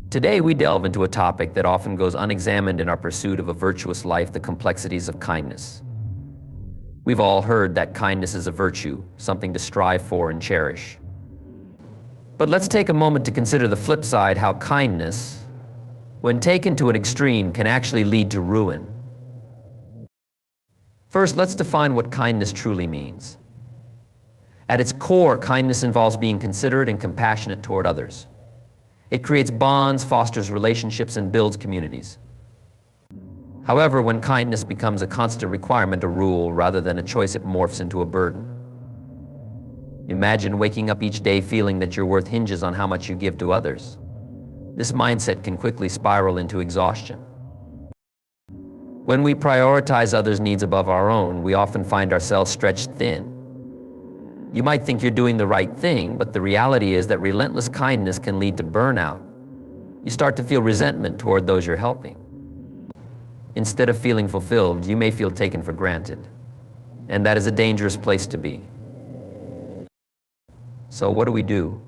Today we delve into a topic that often goes unexamined in our pursuit of a virtuous life, the complexities of kindness. We've all heard that kindness is a virtue, something to strive for and cherish. But let's take a moment to consider the flip side, how kindness, when taken to an extreme, can actually lead to ruin. First, let's define what kindness truly means. At its core, kindness involves being considerate and compassionate toward others. It creates bonds, fosters relationships, and builds communities. However, when kindness becomes a constant requirement, a rule, rather than a choice, it morphs into a burden. Imagine waking up each day feeling that your worth hinges on how much you give to others. This mindset can quickly spiral into exhaustion. When we prioritize others' needs above our own, we often find ourselves stretched thin. You might think you're doing the right thing, but the reality is that relentless kindness can lead to burnout. You start to feel resentment toward those you're helping. Instead of feeling fulfilled, you may feel taken for granted. And that is a dangerous place to be. So what do?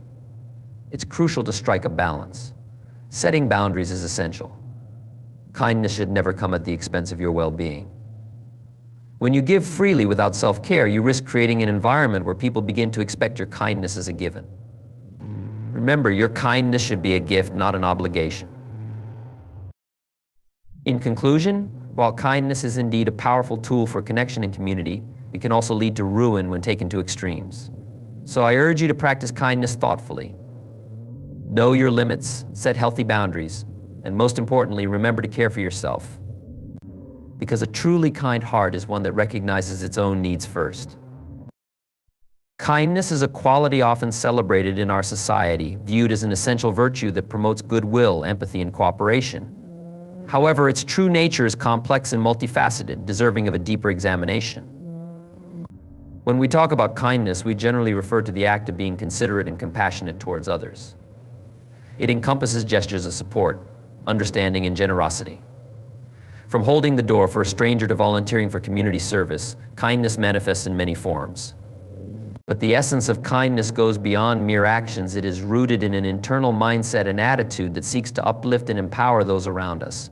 It's crucial to strike a balance. Setting boundaries is essential. Kindness should never come at the expense of your well-being. When you give freely without self-care, you risk creating an environment where people begin to expect your kindness as a given. Remember, your kindness should be a gift, not an obligation. In conclusion, while kindness is indeed a powerful tool for connection and community, it can also lead to ruin when taken to extremes. So I urge you to practice kindness thoughtfully. Know your limits, set healthy boundaries, and most importantly, remember to care for yourself. Because a truly kind heart is one that recognizes its own needs first. Kindness is a quality often celebrated in our society, viewed as an essential virtue that promotes goodwill, empathy, and cooperation. However, its true nature is complex and multifaceted, deserving of a deeper examination. When we talk about kindness, we generally refer to the act of being considerate and compassionate towards others. It encompasses gestures of support, understanding, and generosity. From holding the door for a stranger to volunteering for community service, kindness manifests in many forms. But the essence of kindness goes beyond mere actions. It is rooted in an internal mindset and attitude that seeks to uplift and empower those around us.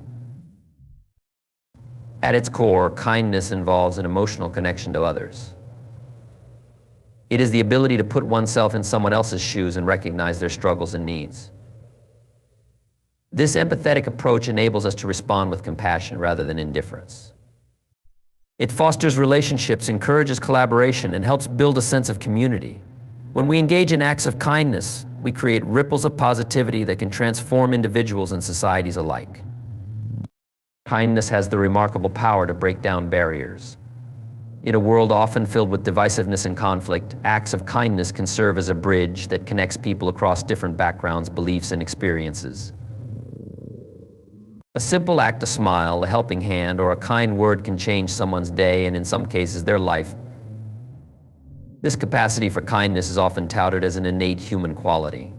At its core, kindness involves an emotional connection to others. It is the ability to put oneself in someone else's shoes and recognize their struggles and needs. This empathetic approach enables us to respond with compassion rather than indifference. It fosters relationships, encourages collaboration, and helps build a sense of community. When we engage in acts of kindness, we create ripples of positivity that can transform individuals and societies alike. Kindness has the remarkable power to break down barriers. In a world often filled with divisiveness and conflict, acts of kindness can serve as a bridge that connects people across different backgrounds, beliefs, and experiences. A simple act, a smile, a helping hand, or a kind word can change someone's day and, in some cases, their life. This capacity for kindness is often touted as an innate human quality.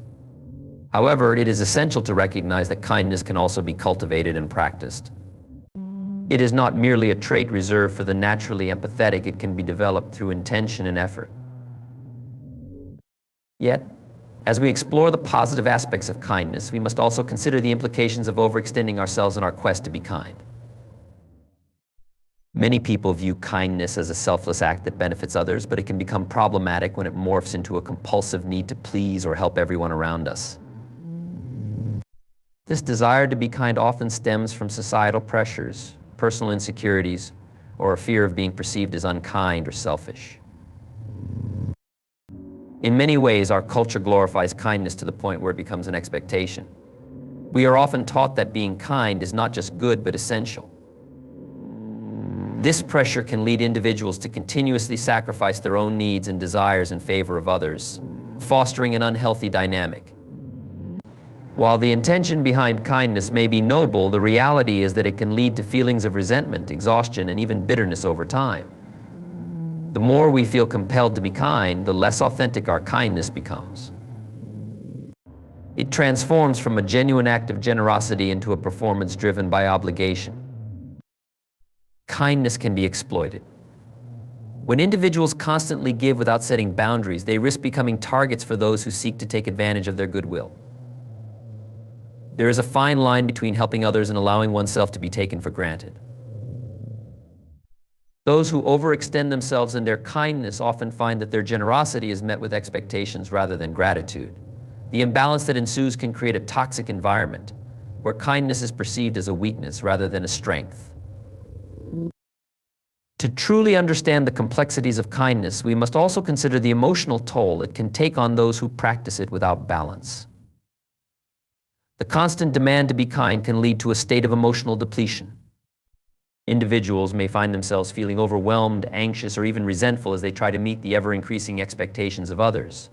However, it is essential to recognize that kindness can also be cultivated and practiced. It is not merely a trait reserved for the naturally empathetic. It can be developed through intention and effort. Yet, as we explore the positive aspects of kindness, we must also consider the implications of overextending ourselves in our quest to be kind. Many people view kindness as a selfless act that benefits others, but it can become problematic when it morphs into a compulsive need to please or help everyone around us. This desire to be kind often stems from societal pressures, personal insecurities, or a fear of being perceived as unkind or selfish. In many ways, our culture glorifies kindness to the point where it becomes an expectation. We are often taught that being kind is not just good, but essential. This pressure can lead individuals to continuously sacrifice their own needs and desires in favor of others, fostering an unhealthy dynamic. While the intention behind kindness may be noble, the reality is that it can lead to feelings of resentment, exhaustion, and even bitterness over time. The more we feel compelled to be kind, the less authentic our kindness becomes. It transforms from a genuine act of generosity into a performance driven by obligation. Kindness can be exploited. When individuals constantly give without setting boundaries, they risk becoming targets for those who seek to take advantage of their goodwill. There is a fine line between helping others and allowing oneself to be taken for granted. Those who overextend themselves in their kindness often find that their generosity is met with expectations rather than gratitude. The imbalance that ensues can create a toxic environment where kindness is perceived as a weakness rather than a strength. To truly understand the complexities of kindness, we must also consider the emotional toll it can take on those who practice it without balance. The constant demand to be kind can lead to a state of emotional depletion. Individuals may find themselves feeling overwhelmed, anxious, or even resentful as they try to meet the ever-increasing expectations of others.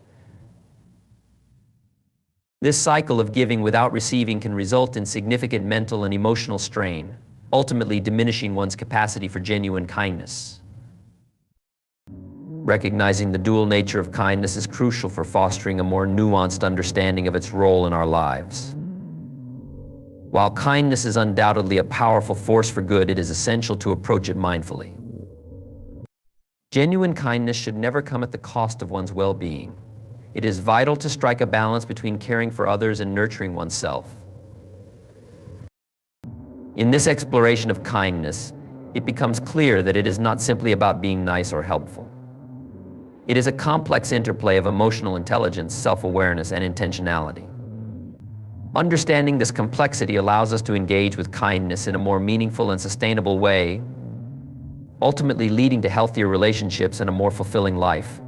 This cycle of giving without receiving can result in significant mental and emotional strain, ultimately diminishing one's capacity for genuine kindness. Recognizing the dual nature of kindness is crucial for fostering a more nuanced understanding of its role in our lives. While kindness is undoubtedly a powerful force for good, it is essential to approach it mindfully. Genuine kindness should never come at the cost of one's well-being. It is vital to strike a balance between caring for others and nurturing oneself. In this exploration of kindness, it becomes clear that it is not simply about being nice or helpful. It is a complex interplay of emotional intelligence, self-awareness, and intentionality. Understanding this complexity allows us to engage with kindness in a more meaningful and sustainable way, ultimately leading to healthier relationships and a more fulfilling life.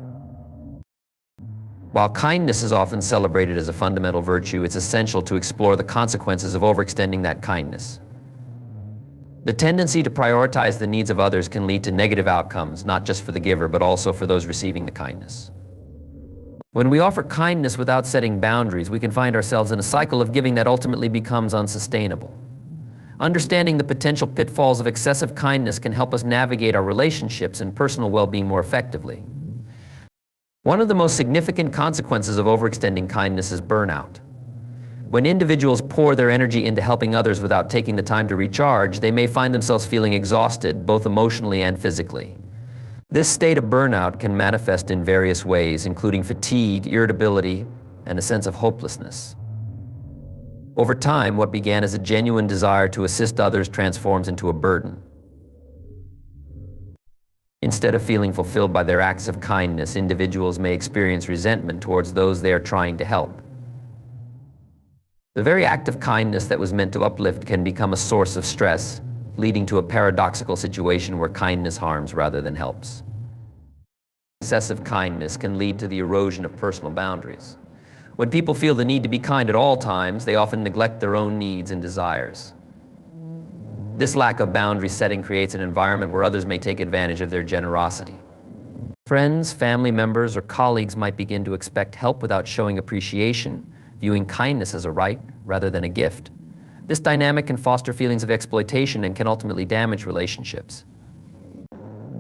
While kindness is often celebrated as a fundamental virtue, it's essential to explore the consequences of overextending that kindness. The tendency to prioritize the needs of others can lead to negative outcomes, not just for the giver, but also for those receiving the kindness. When we offer kindness without setting boundaries, we can find ourselves in a cycle of giving that ultimately becomes unsustainable. Understanding the potential pitfalls of excessive kindness can help us navigate our relationships and personal well-being more effectively. One of the most significant consequences of overextending kindness is burnout. When individuals pour their energy into helping others without taking the time to recharge, they may find themselves feeling exhausted, both emotionally and physically. This state of burnout can manifest in various ways, including fatigue, irritability, and a sense of hopelessness. Over time, what began as a genuine desire to assist others transforms into a burden. Instead of feeling fulfilled by their acts of kindness, individuals may experience resentment towards those they are trying to help. The very act of kindness that was meant to uplift can become a source of stress, leading to a paradoxical situation where kindness harms rather than helps. Excessive kindness can lead to the erosion of personal boundaries. When people feel the need to be kind at all times, they often neglect their own needs and desires. This lack of boundary setting creates an environment where others may take advantage of their generosity. Friends, family members, or colleagues might begin to expect help without showing appreciation, viewing kindness as a right rather than a gift. This dynamic can foster feelings of exploitation and can ultimately damage relationships.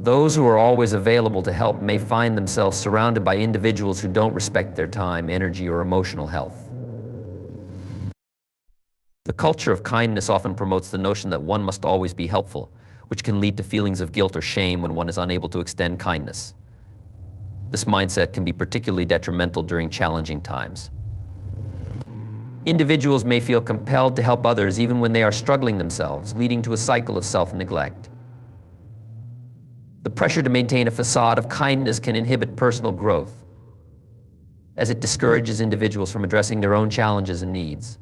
Those who are always available to help may find themselves surrounded by individuals who don't respect their time, energy, or emotional health. The culture of kindness often promotes the notion that one must always be helpful, which can lead to feelings of guilt or shame when one is unable to extend kindness. This mindset can be particularly detrimental during challenging times. Individuals may feel compelled to help others even when they are struggling themselves, leading to a cycle of self-neglect. The pressure to maintain a facade of kindness can inhibit personal growth, as it discourages individuals from addressing their own challenges and needs.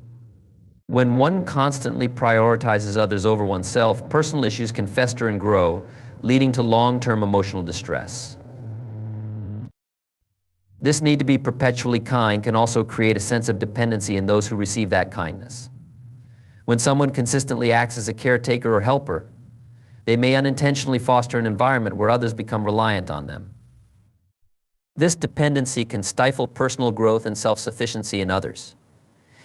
When one constantly prioritizes others over oneself, personal issues can fester and grow, leading to long-term emotional distress. This need to be perpetually kind can also create a sense of dependency in those who receive that kindness. When someone consistently acts as a caretaker or helper, they may unintentionally foster an environment where others become reliant on them. This dependency can stifle personal growth and self-sufficiency in others.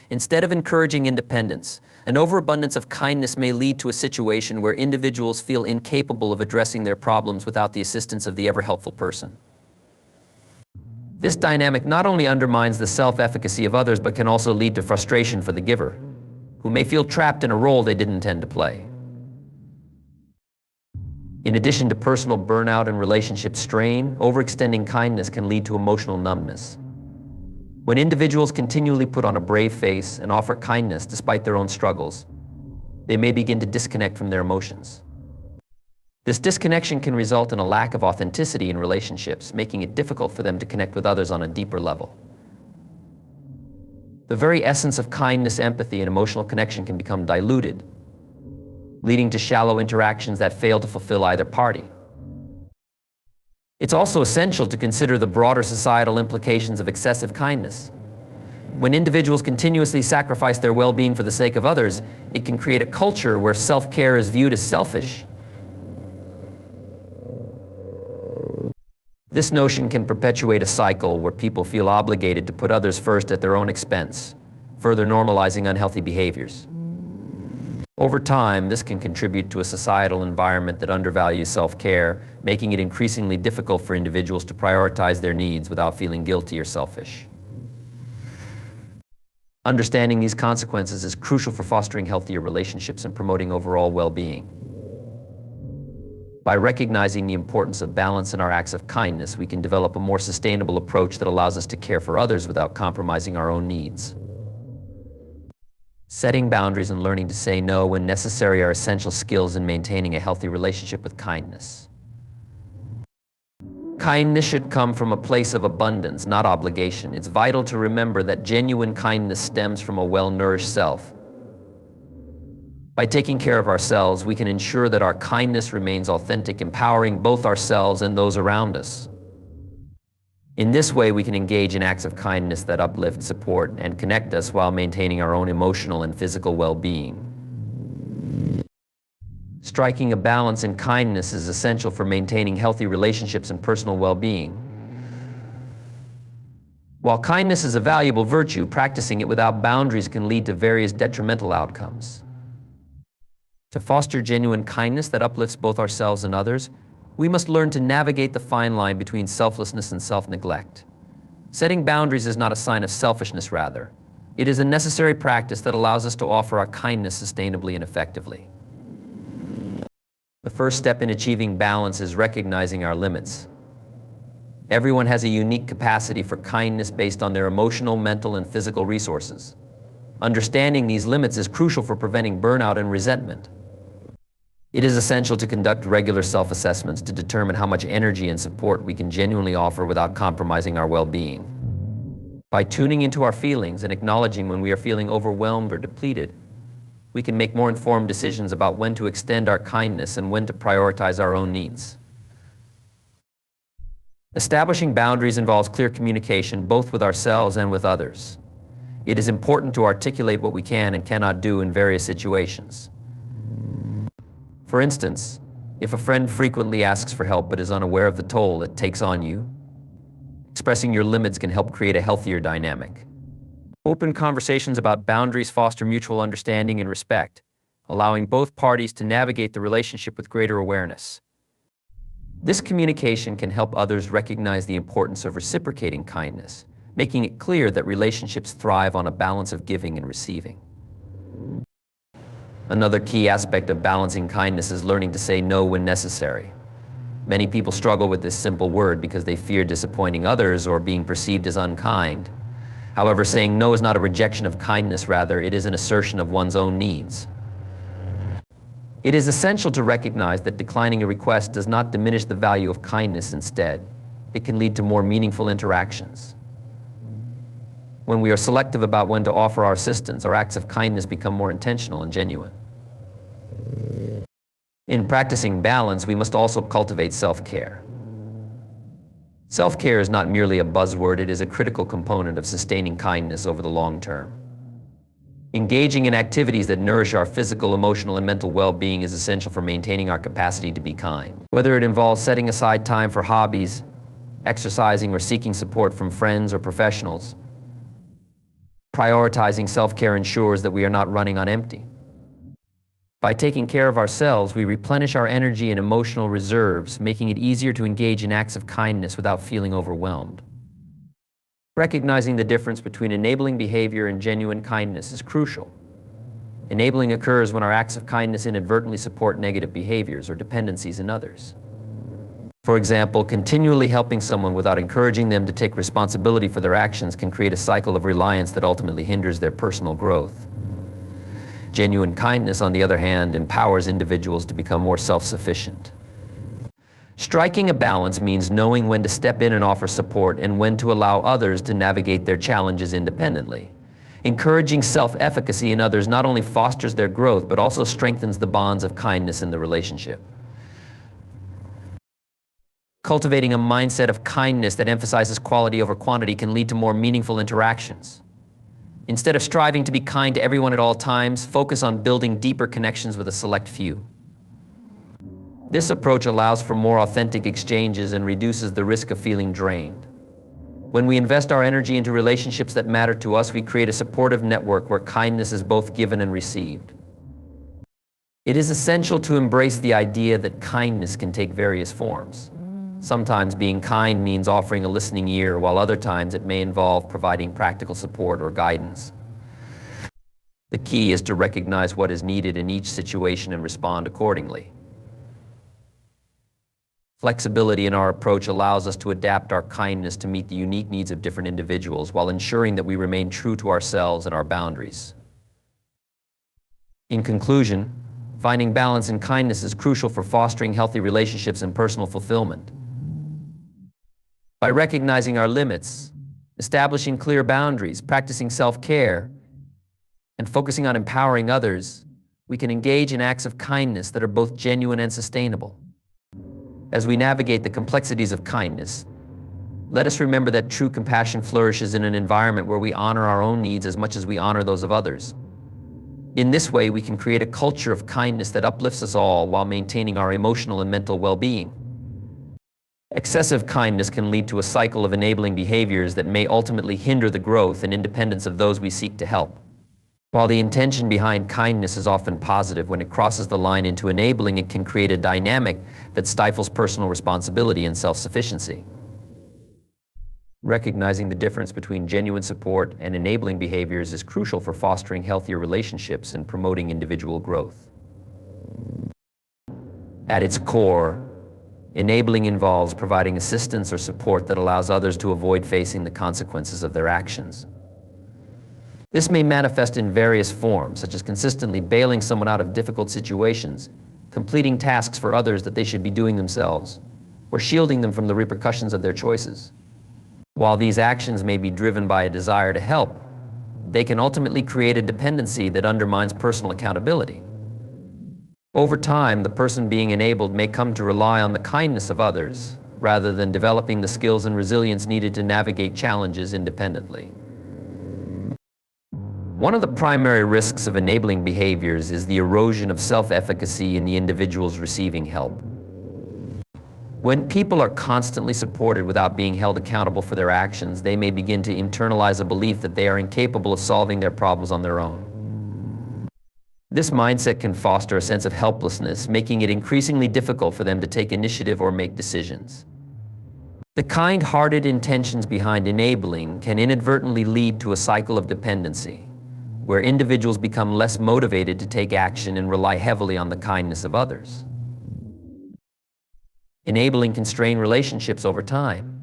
Instead of encouraging independence, an overabundance of kindness may lead to a situation where individuals feel incapable of addressing their problems without the assistance of the ever-helpful person. This dynamic not only undermines the self-efficacy of others, but can also lead to frustration for the giver, who may feel trapped in a role they didn't intend to play. In addition to personal burnout and relationship strain, overextending kindness can lead to emotional numbness. When individuals continually put on a brave face and offer kindness despite their own struggles, they may begin to disconnect from their emotions. This disconnection can result in a lack of authenticity in relationships, making it difficult for them to connect with others on a deeper level. The very essence of kindness, empathy, and emotional connection can become diluted, leading to shallow interactions that fail to fulfill either party. It's also essential to consider the broader societal implications of excessive kindness. When individuals continuously sacrifice their well-being for the sake of others, it can create a culture where self-care is viewed as selfish. This notion can perpetuate a cycle where people feel obligated to put others first at their own expense, further normalizing unhealthy behaviors. Over time, this can contribute to a societal environment that undervalues self-care, making it increasingly difficult for individuals to prioritize their needs without feeling guilty or selfish. Understanding these consequences is crucial for fostering healthier relationships and promoting overall well-being. By recognizing the importance of balance in our acts of kindness, we can develop a more sustainable approach that allows us to care for others without compromising our own needs. Setting boundaries and learning to say no when necessary are essential skills in maintaining a healthy relationship with kindness. Kindness should come from a place of abundance, not obligation. It's vital to remember that genuine kindness stems from a well-nourished self. By taking care of ourselves, we can ensure that our kindness remains authentic, empowering both ourselves and those around us. In this way, we can engage in acts of kindness that uplift, support, and connect us while maintaining our own emotional and physical well-being. Striking a balance in kindness is essential for maintaining healthy relationships and personal well-being. While kindness is a valuable virtue, practicing it without boundaries can lead to various detrimental outcomes. To foster genuine kindness that uplifts both ourselves and others, we must learn to navigate the fine line between selflessness and self-neglect. Setting boundaries is not a sign of selfishness, rather. It is a necessary practice that allows us to offer our kindness sustainably and effectively. The first step in achieving balance is recognizing our limits. Everyone has a unique capacity for kindness based on their emotional, mental, and physical resources. Understanding these limits is crucial for preventing burnout and resentment. It is essential to conduct regular self-assessments to determine how much energy and support we can genuinely offer without compromising our well-being. By tuning into our feelings and acknowledging when we are feeling overwhelmed or depleted, we can make more informed decisions about when to extend our kindness and when to prioritize our own needs. Establishing boundaries involves clear communication, both with ourselves and with others. It is important to articulate what we can and cannot do in various situations. For instance, if a friend frequently asks for help but is unaware of the toll it takes on you, expressing your limits can help create a healthier dynamic. Open conversations about boundaries foster mutual understanding and respect, allowing both parties to navigate the relationship with greater awareness. This communication can help others recognize the importance of reciprocating kindness, making it clear that relationships thrive on a balance of giving and receiving. Another key aspect of balancing kindness is learning to say no when necessary. Many people struggle with this simple word because they fear disappointing others or being perceived as unkind. However, saying no is not a rejection of kindness, rather, it is an assertion of one's own needs. It is essential to recognize that declining a request does not diminish the value of kindness. Instead, it can lead to more meaningful interactions. When we are selective about when to offer our assistance, our acts of kindness become more intentional and genuine. In practicing balance, we must also cultivate self-care. Self-care is not merely a buzzword, it is a critical component of sustaining kindness over the long term. Engaging in activities that nourish our physical, emotional, and mental well-being is essential for maintaining our capacity to be kind. Whether it involves setting aside time for hobbies, exercising, or seeking support from friends or professionals, prioritizing self-care ensures that we are not running on empty. By taking care of ourselves, we replenish our energy and emotional reserves, making it easier to engage in acts of kindness without feeling overwhelmed. Recognizing the difference between enabling behavior and genuine kindness is crucial. Enabling occurs when our acts of kindness inadvertently support negative behaviors or dependencies in others. For example, continually helping someone without encouraging them to take responsibility for their actions can create a cycle of reliance that ultimately hinders their personal growth. Genuine kindness, on the other hand, empowers individuals to become more self-sufficient. Striking a balance means knowing when to step in and offer support and when to allow others to navigate their challenges independently. Encouraging self-efficacy in others not only fosters their growth, but also strengthens the bonds of kindness in the relationship. Cultivating a mindset of kindness that emphasizes quality over quantity can lead to more meaningful interactions. Instead of striving to be kind to everyone at all times, focus on building deeper connections with a select few. This approach allows for more authentic exchanges and reduces the risk of feeling drained. When we invest our energy into relationships that matter to us, we create a supportive network where kindness is both given and received. It is essential to embrace the idea that kindness can take various forms. Sometimes being kind means offering a listening ear, while other times it may involve providing practical support or guidance. The key is to recognize what is needed in each situation and respond accordingly. Flexibility in our approach allows us to adapt our kindness to meet the unique needs of different individuals while ensuring that we remain true to ourselves and our boundaries. In conclusion, finding balance and kindness is crucial for fostering healthy relationships and personal fulfillment. By recognizing our limits, establishing clear boundaries, practicing self-care, and focusing on empowering others, we can engage in acts of kindness that are both genuine and sustainable. As we navigate the complexities of kindness, let us remember that true compassion flourishes in an environment where we honor our own needs as much as we honor those of others. In this way, we can create a culture of kindness that uplifts us all while maintaining our emotional and mental well-being. Excessive kindness can lead to a cycle of enabling behaviors that may ultimately hinder the growth and independence of those we seek to help. While the intention behind kindness is often positive, when it crosses the line into enabling, it can create a dynamic that stifles personal responsibility and self-sufficiency. Recognizing the difference between genuine support and enabling behaviors is crucial for fostering healthier relationships and promoting individual growth. At its core, enabling involves providing assistance or support that allows others to avoid facing the consequences of their actions. This may manifest in various forms, such as consistently bailing someone out of difficult situations, completing tasks for others that they should be doing themselves, or shielding them from the repercussions of their choices. While these actions may be driven by a desire to help, they can ultimately create a dependency that undermines personal accountability. Over time, the person being enabled may come to rely on the kindness of others, rather than developing the skills and resilience needed to navigate challenges independently. One of the primary risks of enabling behaviors is the erosion of self-efficacy in the individuals receiving help. When people are constantly supported without being held accountable for their actions, they may begin to internalize a belief that they are incapable of solving their problems on their own. This mindset can foster a sense of helplessness, making it increasingly difficult for them to take initiative or make decisions. The kind-hearted intentions behind enabling can inadvertently lead to a cycle of dependency, where individuals become less motivated to take action and rely heavily on the kindness of others. Enabling can strain relationships over time.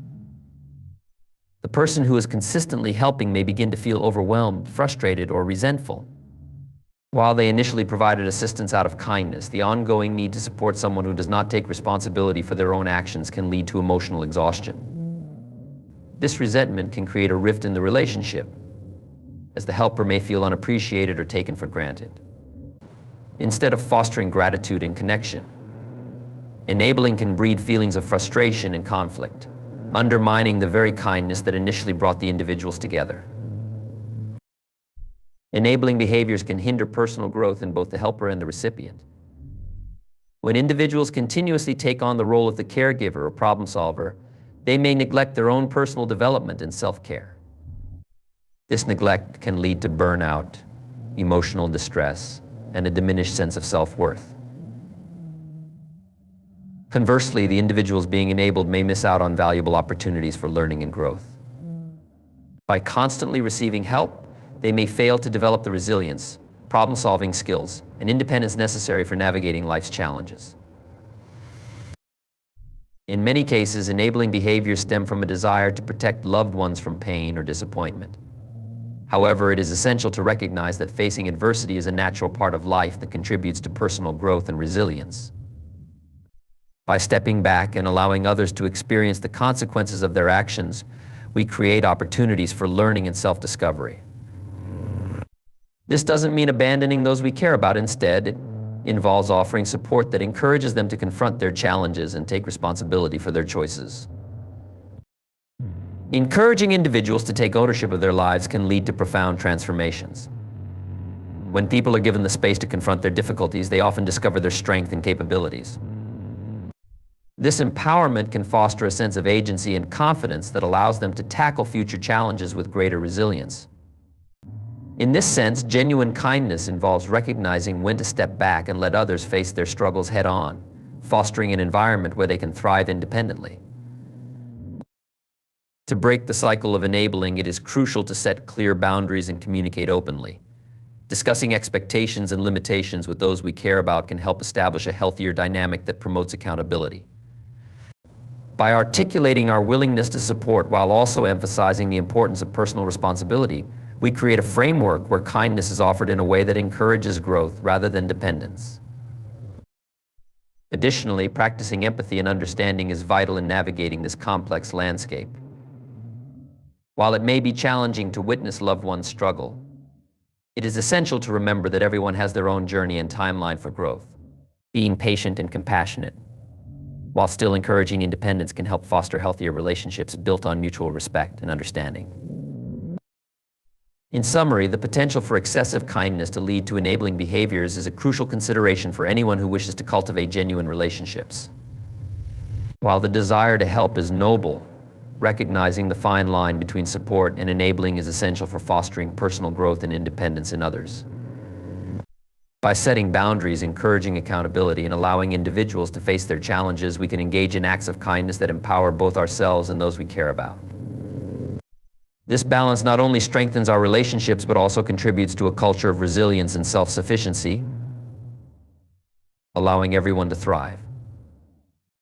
The person who is consistently helping may begin to feel overwhelmed, frustrated, or resentful. While they initially provided assistance out of kindness, the ongoing need to support someone who does not take responsibility for their own actions can lead to emotional exhaustion. This resentment can create a rift in the relationship, as the helper may feel unappreciated or taken for granted. Instead of fostering gratitude and connection, enabling can breed feelings of frustration and conflict, undermining the very kindness that initially brought the individuals together. Enabling behaviors can hinder personal growth in both the helper and the recipient. When individuals continuously take on the role of the caregiver or problem solver, they may neglect their own personal development and self-care. This neglect can lead to burnout, emotional distress, and a diminished sense of self-worth. Conversely, the individuals being enabled may miss out on valuable opportunities for learning and growth. By constantly receiving help, they may fail to develop the resilience, problem-solving skills, and independence necessary for navigating life's challenges. In many cases, enabling behaviors stem from a desire to protect loved ones from pain or disappointment. However, it is essential to recognize that facing adversity is a natural part of life that contributes to personal growth and resilience. By stepping back and allowing others to experience the consequences of their actions, we create opportunities for learning and self-discovery. This doesn't mean abandoning those we care about. Instead, it involves offering support that encourages them to confront their challenges and take responsibility for their choices. Encouraging individuals to take ownership of their lives can lead to profound transformations. When people are given the space to confront their difficulties, they often discover their strength and capabilities. This empowerment can foster a sense of agency and confidence that allows them to tackle future challenges with greater resilience. In this sense, genuine kindness involves recognizing when to step back and let others face their struggles head-on, fostering an environment where they can thrive independently. To break the cycle of enabling, it is crucial to set clear boundaries and communicate openly. Discussing expectations and limitations with those we care about can help establish a healthier dynamic that promotes accountability. By articulating our willingness to support while also emphasizing the importance of personal responsibility, we create a framework where kindness is offered in a way that encourages growth rather than dependence. Additionally, practicing empathy and understanding is vital in navigating this complex landscape. While it may be challenging to witness loved ones struggle, it is essential to remember that everyone has their own journey and timeline for growth. Being patient and compassionate, while still encouraging independence, can help foster healthier relationships built on mutual respect and understanding. In summary, the potential for excessive kindness to lead to enabling behaviors is a crucial consideration for anyone who wishes to cultivate genuine relationships. While the desire to help is noble, recognizing the fine line between support and enabling is essential for fostering personal growth and independence in others. By setting boundaries, encouraging accountability, and allowing individuals to face their challenges, we can engage in acts of kindness that empower both ourselves and those we care about. This balance not only strengthens our relationships, but also contributes to a culture of resilience and self-sufficiency, allowing everyone to thrive.